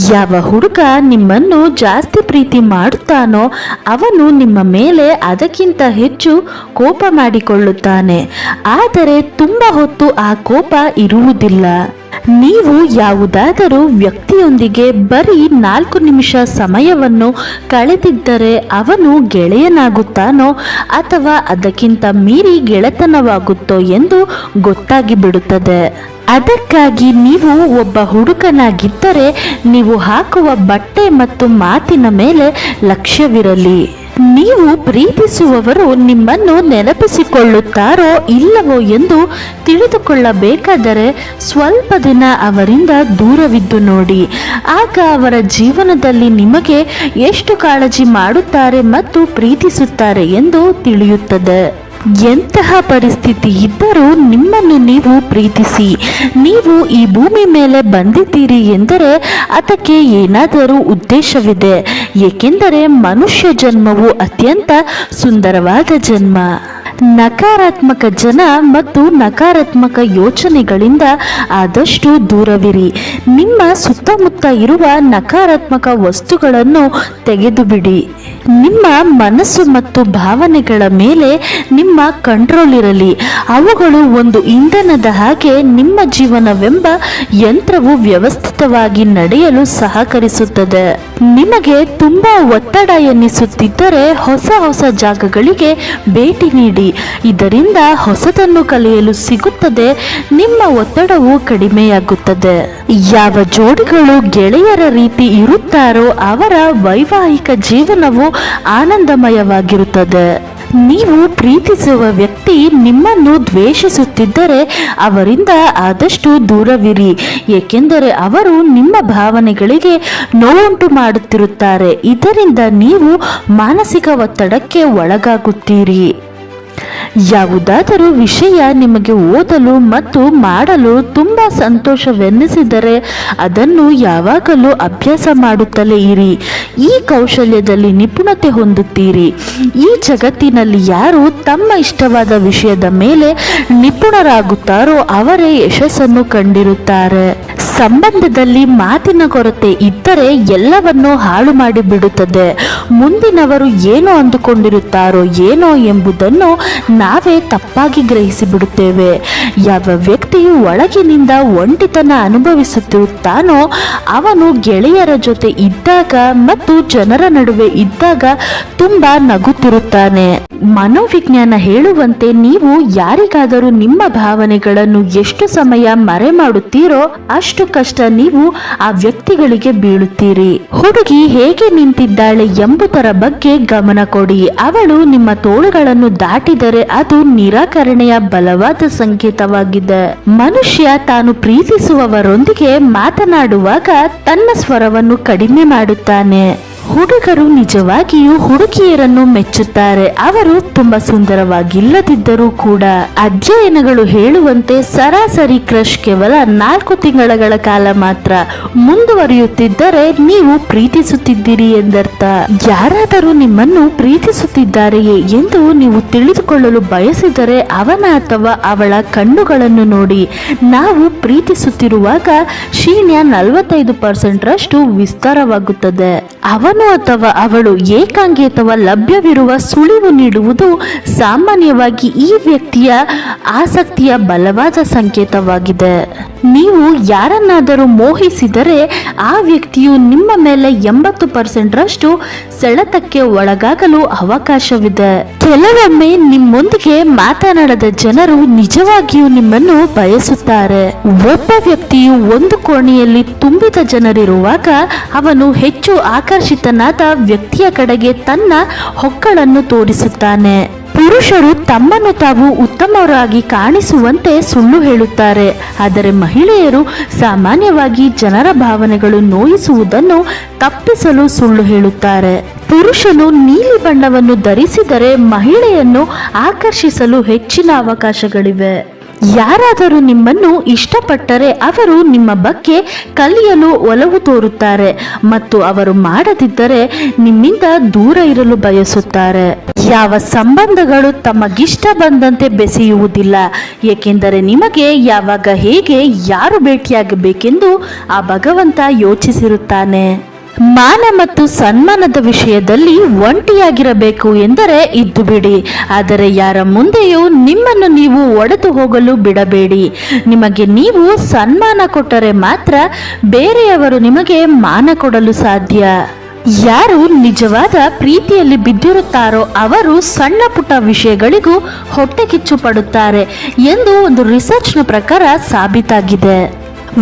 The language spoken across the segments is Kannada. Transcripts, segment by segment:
ಯಾವ ಹುಡುಗ ನಿಮ್ಮನ್ನು ಜಾಸ್ತಿ ಪ್ರೀತಿ ಮಾಡುತ್ತಾನೋ ಅವನು ನಿಮ್ಮ ಮೇಲೆ ಅದಕ್ಕಿಂತ ಹೆಚ್ಚು ಕೋಪ ಮಾಡಿಕೊಳ್ಳುತ್ತಾನೆ. ಆದರೆ ತುಂಬ ಹೊತ್ತು ಆ ಕೋಪ ಇರುವುದಿಲ್ಲ. ನೀವು ಯಾವುದಾದರೂ ವ್ಯಕ್ತಿಯೊಂದಿಗೆ ಬರೀ 4 ನಿಮಿಷ ಸಮಯವನ್ನು ಕಳೆದಿದ್ದರೆ ಅವನು ಗೆಳೆಯನಾಗುತ್ತಾನೋ ಅಥವಾ ಅದಕ್ಕಿಂತ ಮೀರಿ ಗೆಳೆತನವಾಗುತ್ತೋ ಎಂದು ಗೊತ್ತಾಗಿ ಬಿಡುತ್ತದೆ. ಅದಕ್ಕಾಗಿ ನೀವು ಒಬ್ಬ ಹುಡುಗನಾಗಿದ್ದರೆ ನೀವು ಹಾಕುವ ಬಟ್ಟೆ ಮತ್ತು ಮಾತಿನ ಮೇಲೆ ಲಕ್ಷ್ಯವಿರಲಿ. ನೀವು ಪ್ರೀತಿಸುವವರು ನಿಮ್ಮನ್ನು ನೆನಪಿಸಿಕೊಳ್ಳುತ್ತಾರೋ ಇಲ್ಲವೋ ಎಂದು ತಿಳಿದುಕೊಳ್ಳಬೇಕಾದರೆ ಸ್ವಲ್ಪ ದಿನ ಅವರಿಂದ ದೂರವಿದ್ದು ನೋಡಿ. ಆಗ ಅವರ ಜೀವನದಲ್ಲಿ ನಿಮಗೆ ಎಷ್ಟು ಕಾಳಜಿ ಮಾಡುತ್ತಾರೆ ಮತ್ತು ಪ್ರೀತಿಸುತ್ತಾರೆ ಎಂದು ತಿಳಿಯುತ್ತದೆ. ಎಂತಹ ಪರಿಸ್ಥಿತಿ ಇದ್ದರೂ ನಿಮ್ಮನ್ನು ನೀವು ಪ್ರೀತಿಸಿ. ನೀವು ಈ ಭೂಮಿ ಮೇಲೆ ಬಂದಿದ್ದೀರಿ ಎಂದರೆ ಅದಕ್ಕೆ ಏನಾದರೂ ಉದ್ದೇಶವಿದೆ. ಏಕೆಂದರೆ ಮನುಷ್ಯ ಜನ್ಮವು ಅತ್ಯಂತ ಸುಂದರವಾದ ಜನ್ಮ. ನಕಾರಾತ್ಮಕ ಜನ ಮತ್ತು ನಕಾರಾತ್ಮಕ ಯೋಚನೆಗಳಿಂದ ಆದಷ್ಟು ದೂರವಿರಿ. ನಿಮ್ಮ ಸುತ್ತಮುತ್ತ ಇರುವ ನಕಾರಾತ್ಮಕ ವಸ್ತುಗಳನ್ನು ತೆಗೆದುಬಿಡಿ. ನಿಮ್ಮ ಮನಸ್ಸು ಮತ್ತು ಭಾವನೆಗಳ ಮೇಲೆ ನಿಮ್ಮ ಕಂಟ್ರೋಲ್ ಇರಲಿ. ಅವುಗಳು ಒಂದು ಇಂಧನದ ಹಾಗೆ ನಿಮ್ಮ ಜೀವನವೆಂಬ ಯಂತ್ರವು ವ್ಯವಸ್ಥಿತವಾಗಿ ನಡೆಯಲು ಸಹಕರಿಸುತ್ತದೆ. ನಿಮಗೆ ತುಂಬಾ ಒತ್ತಡ ಎನ್ನಿಸುತ್ತಿದ್ದರೆ ಹೊಸ ಹೊಸ ಜಾಗಗಳಿಗೆ ಭೇಟಿ ನೀಡಿ. ಇದರಿಂದ ಹೊಸದನ್ನು ಕಲಿಯಲು ಸಿಗುತ್ತದೆ. ನಿಮ್ಮ ಒತ್ತಡವು ಕಡಿಮೆಯಾಗುತ್ತದೆ. ಯಾವ ಜೋಡಿಗಳು ಗೆಳೆಯರ ರೀತಿ ಇರುತ್ತಾರೋ ಅವರ ವೈವಾಹಿಕ ಜೀವನವು ಆನಂದಮಯವಾಗಿರುತ್ತದೆ. ನೀವು ಪ್ರೀತಿಸುವ ವ್ಯಕ್ತಿ ನಿಮ್ಮನ್ನು ದ್ವೇಷಿಸುತ್ತಿದ್ದರೆ ಅವರಿಂದ ಆದಷ್ಟು ದೂರವಿರಿ. ಏಕೆಂದರೆ ಅವರು ನಿಮ್ಮ ಭಾವನೆಗಳಿಗೆ ನೋವುಂಟು ಮಾಡುತ್ತಿರುತ್ತಾರೆ. ಇದರಿಂದ ನೀವು ಮಾನಸಿಕ ಒತ್ತಡಕ್ಕೆ ಒಳಗಾಗುತ್ತೀರಿ. ಯಾವುದಾದರೂ ವಿಷಯ ನಿಮಗೆ ಓದಲು ಮತ್ತು ಮಾಡಲು ತುಂಬ ಸಂತೋಷವೆನ್ನಿಸಿದರೆ ಅದನ್ನು ಯಾವಾಗಲೂ ಅಭ್ಯಾಸ ಮಾಡುತ್ತಲೇ ಇರಿ. ಈ ಕೌಶಲ್ಯದಲ್ಲಿ ನಿಪುಣತೆ ಹೊಂದುತ್ತೀರಿ. ಈ ಜಗತ್ತಿನಲ್ಲಿ ಯಾರು ತಮ್ಮ ಇಷ್ಟವಾದ ವಿಷಯದ ಮೇಲೆ ನಿಪುಣರಾಗುತ್ತಾರೋ ಅವರೇ ಯಶಸ್ಸನ್ನು ಕಂಡಿರುತ್ತಾರೆ. ಸಂಬಂಧದಲ್ಲಿ ಮಾತಿನ ಕೊರತೆ ಇದ್ದರೆ ಎಲ್ಲವನ್ನೂ ಹಾಳು ಮಾಡಿಬಿಡುತ್ತದೆ. ಮುಂದಿನವರು ಏನು ಅಂದುಕೊಂಡಿರುತ್ತಾರೋ ಏನೋ ಎಂಬುದನ್ನು ನಾವೇ ತಪ್ಪಾಗಿ ಗ್ರಹಿಸಿಬಿಡುತ್ತೇವೆ. ಯಾವ ವ್ಯಕ್ತಿಯು ಒಳಗಿನಿಂದ ಒಂಟಿತನ ಅನುಭವಿಸುತ್ತಿರುತ್ತಾನೋ ಅವನು ಗೆಳೆಯರ ಜೊತೆ ಇದ್ದಾಗ ಮತ್ತು ಜನರ ನಡುವೆ ಇದ್ದಾಗ ತುಂಬಾ ನಗುತ್ತಿರುತ್ತಾನೆ. ಮನೋವಿಜ್ಞಾನ ಹೇಳುವಂತೆ ನೀವು ಯಾರಿಗಾದರೂ ನಿಮ್ಮ ಭಾವನೆಗಳನ್ನು ಎಷ್ಟು ಸಮಯ ಮರೆ ಮಾಡುತ್ತೀರೋ ಅಷ್ಟು ಕಷ್ಟ ನೀವು ಆ ವ್ಯಕ್ತಿಗಳಿಗೆ ಬೀಳುತ್ತೀರಿ. ಹುಡುಗಿ ಹೇಗೆ ನಿಂತಿದ್ದಾಳೆ ಎಂಬುದರ ಬಗ್ಗೆ ಗಮನ ಕೊಡಿ. ಅವಳು ನಿಮ್ಮ ತೋಳುಗಳನ್ನು ದಾಟಿದರೆ ಅದು ನಿರಾಕರಣೆಯ ಬಲವಾದ ಸಂಕೇತವಾಗಿದೆ. ಮನುಷ್ಯ ತಾನು ಪ್ರೀತಿಸುವವರೊಂದಿಗೆ ಮಾತನಾಡುವಾಗ ತನ್ನ ಸ್ವರವನ್ನು ಕಡಿಮೆ ಮಾಡುತ್ತಾನೆ. ಹುಡುಗರು ನಿಜವಾಗಿಯೂ ಹುಡುಗಿಯರನ್ನು ಮೆಚ್ಚುತ್ತಾರೆ. ಅವರು ತುಂಬಾ ಸುಂದರವಾಗಿಲ್ಲದಿದ್ದರೂ ಕೂಡ. ಅಧ್ಯಯನಗಳು ಹೇಳುವಂತೆ ಸರಾಸರಿ ಕ್ರಶ್ ಕೇವಲ 4 ತಿಂಗಳ ಕಾಲ ಮಾತ್ರ. ಮುಂದುವರಿಯುತ್ತಿದ್ದರೆ ನೀವು ಪ್ರೀತಿಸುತ್ತಿದ್ದೀರಿ ಎಂದರ್ಥ. ಯಾರಾದರೂ ನಿಮ್ಮನ್ನು ಪ್ರೀತಿಸುತ್ತಿದ್ದಾರೆಯೇ ಎಂದು ನೀವು ತಿಳಿದುಕೊಳ್ಳಲು ಬಯಸಿದರೆ ಅವನ ಅಥವಾ ಅವಳ ಕಣ್ಣುಗಳನ್ನು ನೋಡಿ. ನಾವು ಪ್ರೀತಿಸುತ್ತಿರುವಾಗ ಶೀನ್ಯ 45% ರಷ್ಟು ವಿಸ್ತಾರವಾಗುತ್ತದೆ. ಅವನು ಅಥವಾ ಅವಳು ಏಕಾಂಗಿ ಅಥವಾ ಲಭ್ಯವಿರುವ ಸುಳಿವು ನೀಡುವುದು ಸಾಮಾನ್ಯವಾಗಿ ಈ ವ್ಯಕ್ತಿಯ ಆಸಕ್ತಿಯ ಬಲವಾದ ಸಂಕೇತವಾಗಿದೆ. ನೀವು ಯಾರನ್ನಾದರೂ ಮೋಹಿಸಿದರೆ ಆ ವ್ಯಕ್ತಿಯು ನಿಮ್ಮ ಮೇಲೆ 80% ರಷ್ಟು ಸೆಳೆತಕ್ಕೆ ಒಳಗಾಗಲು ಅವಕಾಶವಿದೆ. ಕೆಲವೊಮ್ಮೆ ನಿಮ್ಮೊಂದಿಗೆ ಮಾತನಾಡದ ಜನರು ನಿಜವಾಗಿಯೂ ನಿಮ್ಮನ್ನು ಬಯಸುತ್ತಾರೆ. ಒಬ್ಬ ವ್ಯಕ್ತಿಯು ಒಂದು ಕೋಣೆಯಲ್ಲಿ ತುಂಬಿದ ಜನರಿರುವಾಗ ಅವನು ಹೆಚ್ಚು ಆಕರ್ಷಿತನಾದ ವ್ಯಕ್ತಿಯ ಕಡೆಗೆ ತನ್ನ ಹೊಕ್ಕಳನ್ನು ತೋರಿಸುತ್ತಾನೆ. ಪುರುಷರು ತಮ್ಮನ್ನು ತಾವು ಉತ್ತಮರಾಗಿ ಕಾಣಿಸುವಂತೆ ಸುಳ್ಳು ಹೇಳುತ್ತಾರೆ. ಆದರೆ ಮಹಿಳೆಯರು ಸಾಮಾನ್ಯವಾಗಿ ಜನರ ಭಾವನೆಗಳು ನೋಯಿಸುವುದನ್ನು ತಪ್ಪಿಸಲು ಸುಳ್ಳು ಹೇಳುತ್ತಾರೆ. ಪುರುಷನು ನೀಲಿ ಬಣ್ಣವನ್ನು ಧರಿಸಿದರೆ ಮಹಿಳೆಯನ್ನು ಆಕರ್ಷಿಸಲು ಹೆಚ್ಚಿನ ಅವಕಾಶಗಳಿವೆ. ಯಾರಾದರೂ ನಿಮ್ಮನ್ನು ಇಷ್ಟಪಟ್ಟರೆ ಅವರು ನಿಮ್ಮ ಬಗ್ಗೆ ಕಲಿಯಲು ಒಲವು ತೋರುತ್ತಾರೆ ಮತ್ತು ಅವರು ಮಾಡದಿದ್ದರೆ ನಿಮ್ಮಿಂದ ದೂರ ಇರಲು ಬಯಸುತ್ತಾರೆ. ಯಾವ ಸಂಬಂಧಗಳು ತಮಗಿಷ್ಟ ಬಂದಂತೆ ಬೆಸೆಯುವುದಿಲ್ಲ, ಏಕೆಂದರೆ ನಿಮಗೆ ಯಾವಾಗ ಹೇಗೆ ಯಾರು ಭೇಟಿಯಾಗಬೇಕೆಂದು ಆ ಭಗವಂತ ಯೋಚಿಸಿರುತ್ತಾನೆ. ಮಾನ ಮತ್ತು ಸನ್ಮಾನದ ವಿಷಯದಲ್ಲಿ ಒಂಟಿಯಾಗಿರಬೇಕು ಎಂದರೆ ಇದ್ದು ಬಿಡಿ, ಆದರೆ ಯಾರ ಮುಂದೆಯೂ ನಿಮ್ಮನ್ನು ನೀವು ಒಡೆದು ಹೋಗಲು ಬಿಡಬೇಡಿ. ನಿಮಗೆ ನೀವು ಸನ್ಮಾನ ಕೊಟ್ಟರೆ ಮಾತ್ರ ಬೇರೆಯವರು ನಿಮಗೆ ಮಾನ ಕೊಡಲು ಸಾಧ್ಯ. ಯಾರು ನಿಜವಾದ ಪ್ರೀತಿಯಲ್ಲಿ ಬಿದ್ದಿರುತ್ತಾರೋ ಅವರು ಸಣ್ಣ ಪುಟ್ಟ ವಿಷಯಗಳಿಗೂ ಹೊಟ್ಟೆ ಕಿಚ್ಚು ಪಡುತ್ತಾರೆ ಎಂದು ಒಂದು ರಿಸರ್ಚ್ನ ಪ್ರಕಾರ ಸಾಬೀತಾಗಿದೆ.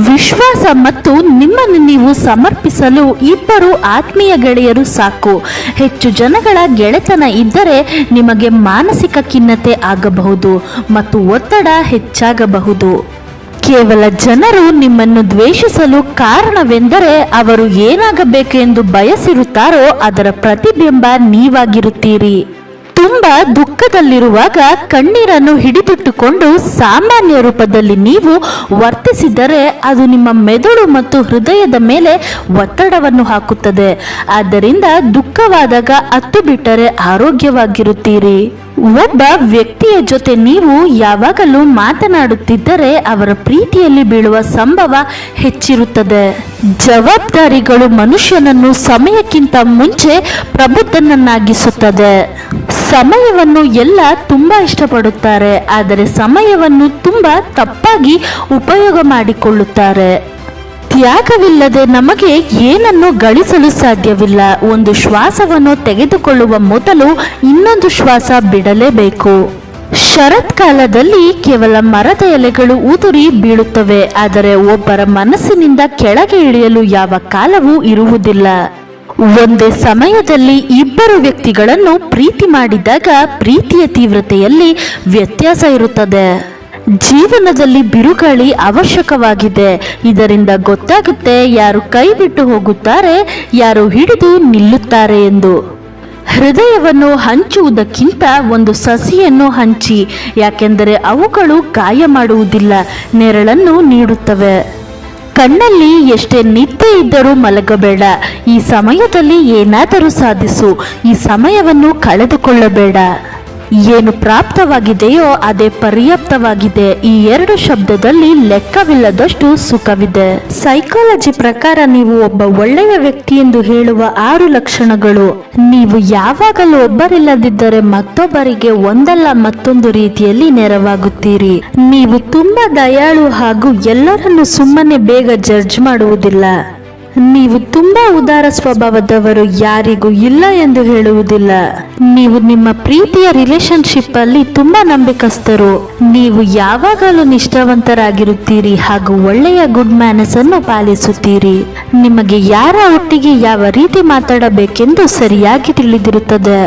ವಿಶ್ವಾಸ ಮತ್ತು ನಿಮ್ಮನ್ನು ನೀವು ಸಮರ್ಪಿಸಲು ಇಬ್ಬರು ಆತ್ಮೀಯ ಗೆಳೆಯರು ಸಾಕು. ಹೆಚ್ಚು ಜನಗಳ ಗೆಳೆತನ ಇದ್ದರೆ ನಿಮಗೆ ಮಾನಸಿಕ ಖಿನ್ನತೆ ಆಗಬಹುದು ಮತ್ತು ಒತ್ತಡ ಹೆಚ್ಚಾಗಬಹುದು. ಕೇವಲ ಜನರು ನಿಮ್ಮನ್ನು ದ್ವೇಷಿಸಲು ಕಾರಣವೆಂದರೆ ಅವರು ಏನಾಗಬೇಕು ಎಂದು ಬಯಸಿರುತ್ತಾರೋ ಅದರ ಪ್ರತಿಬಿಂಬ ನೀವಾಗಿರುತ್ತೀರಿ. ತುಂಬಾ ದುಃಖದಲ್ಲಿರುವಾಗ ಕಣ್ಣೀರನ್ನು ಹಿಡಿದಿಟ್ಟುಕೊಂಡು ಸಾಮಾನ್ಯ ರೂಪದಲ್ಲಿ ನೀವು ವರ್ತಿಸಿದರೆ ಅದು ನಿಮ್ಮ ಮೆದುಳು ಮತ್ತು ಹೃದಯದ ಮೇಲೆ ಒತ್ತಡವನ್ನು ಹಾಕುತ್ತದೆ. ಆದ್ದರಿಂದ ದುಃಖವಾದಾಗ ಅತ್ತು ಬಿಟ್ಟರೆ ಆರೋಗ್ಯವಾಗಿರುತ್ತೀರಿ. ಒಬ್ಬ ವ್ಯಕ್ತಿಯ ಜೊತೆ ನೀವು ಯಾವಾಗಲೂ ಮಾತನಾಡುತ್ತಿದ್ದರೆ ಅವರ ಪ್ರೀತಿಯಲ್ಲಿ ಬೀಳುವ ಸಂಭವ ಹೆಚ್ಚಿರುತ್ತದೆ. ಜವಾಬ್ದಾರಿಗಳು ಮನುಷ್ಯನನ್ನು ಸಮಯಕ್ಕಿಂತ ಮುಂಚೆ ಪ್ರಬುದ್ಧನನ್ನಾಗಿಸುತ್ತದೆ. ಸಮಯವನ್ನು ಎಲ್ಲ ತುಂಬಾ ಇಷ್ಟಪಡುತ್ತಾರೆ, ಆದರೆ ಸಮಯವನ್ನು ತುಂಬಾ ತಪ್ಪಾಗಿ ಉಪಯೋಗ ಮಾಡಿಕೊಳ್ಳುತ್ತಾರೆ. ತ್ಯಾಗವಿಲ್ಲದೆ ನಮಗೆ ಏನನ್ನು ಗಳಿಸಲು ಸಾಧ್ಯವಿಲ್ಲ. ಒಂದು ಶ್ವಾಸವನ್ನು ತೆಗೆದುಕೊಳ್ಳುವ ಮೊದಲು ಇನ್ನೊಂದು ಶ್ವಾಸ ಬಿಡಲೇಬೇಕು. ಶರತ್ಕಾಲದಲ್ಲಿ ಕೇವಲ ಮರದ ಎಲೆಗಳು ಉದುರಿ ಬೀಳುತ್ತವೆ, ಆದರೆ ಒಬ್ಬರ ಮನಸ್ಸಿನಿಂದ ಕೆಳಗೆ ಇಳಿಯಲು ಯಾವ ಕಾಲವೂ ಇರುವುದಿಲ್ಲ. ಒಂದೇ ಸಮಯದಲ್ಲಿ ಇಬ್ಬರು ವ್ಯಕ್ತಿಗಳನ್ನು ಪ್ರೀತಿ ಮಾಡಿದಾಗ ಪ್ರೀತಿಯ ತೀವ್ರತೆಯಲ್ಲಿ ವ್ಯತ್ಯಾಸ ಇರುತ್ತದೆ. ಜೀವನದಲ್ಲಿ ಬಿರುಗಾಳಿ ಅವಶ್ಯಕವಾಗಿದೆ. ಇದರಿಂದ ಗೊತ್ತಾಗುತ್ತೆ ಯಾರು ಕೈ ಬಿಟ್ಟು ಹೋಗುತ್ತಾರೆ, ಯಾರು ಹಿಡಿದು ನಿಲ್ಲುತ್ತಾರೆ ಎಂದು. ಹೃದಯವನ್ನು ಹಂಚುವುದಕ್ಕಿಂತ ಒಂದು ಸಸಿಯನ್ನು ಹಂಚಿ, ಯಾಕೆಂದರೆ ಅವುಗಳು ಗಾಯ ಮಾಡುವುದಿಲ್ಲ, ನೆರಳನ್ನು ನೀಡುತ್ತವೆ. ಕಣ್ಣಲ್ಲಿ ಎಷ್ಟೇ ನಿದ್ದೆ ಇದ್ದರೂ ಮಲಗಬೇಡ. ಈ ಸಮಯದಲ್ಲಿ ಏನಾದರೂ ಸಾಧಿಸು. ಈ ಸಮಯವನ್ನು ಕಳೆದುಕೊಳ್ಳಬೇಡ. ಏನು ಪ್ರಾಪ್ತವಾಗಿದೆಯೋ ಅದೇ ಪರ್ಯಾಪ್ತವಾಗಿದೆ. ಈ ಎರಡು ಶಬ್ದದಲ್ಲಿ ಲೆಕ್ಕವಿಲ್ಲದಷ್ಟು ಸುಖವಿದೆ. ಸೈಕಾಲಜಿ ಪ್ರಕಾರ ನೀವು ಒಬ್ಬ ಒಳ್ಳೆಯ ವ್ಯಕ್ತಿ ಎಂದು ಹೇಳುವ 6 ಲಕ್ಷಣಗಳು. ನೀವು ಯಾವಾಗಲೂ ಒಬ್ಬರಿಲ್ಲದಿದ್ದರೆ ಮತ್ತೊಬ್ಬರಿಗೆ ಒಂದಲ್ಲ ಮತ್ತೊಂದು ರೀತಿಯಲ್ಲಿ ನೆರವಾಗುತ್ತೀರಿ. ನೀವು ತುಂಬಾ ದಯಾಳು ಹಾಗೂ ಎಲ್ಲರನ್ನು ಸುಮ್ಮನೆ ಬೇಗ ಜಡ್ಜ್ ಮಾಡುವುದಿಲ್ಲ. ನೀವು ತುಂಬಾ ಉದಾರ ಸ್ವಭಾವದವರು, ಯಾರಿಗೂ ಇಲ್ಲ ಎಂದು ಹೇಳುವುದಿಲ್ಲ. ನೀವು ನಿಮ್ಮ ಪ್ರೀತಿಯ ರಿಲೇಶನ್ಶಿಪ್ ಅಲ್ಲಿ ತುಂಬಾ ನಂಬಿಕಸ್ಥರು. ನೀವು ಯಾವಾಗಲೂ ನಿಷ್ಠಾವಂತರಾಗಿರುತ್ತೀರಿ ಹಾಗೂ ಒಳ್ಳೆಯ ಗುಡ್ ಮ್ಯಾನರ್ಸ್ ಅನ್ನು ಪಾಲಿಸುತ್ತೀರಿ. ನಿಮಗೆ ಯಾರ ಒಟ್ಟಿಗೆ ಯಾವ ರೀತಿ ಮಾತಾಡಬೇಕೆಂದು ಸರಿಯಾಗಿ ತಿಳಿದಿರುತ್ತದೆ.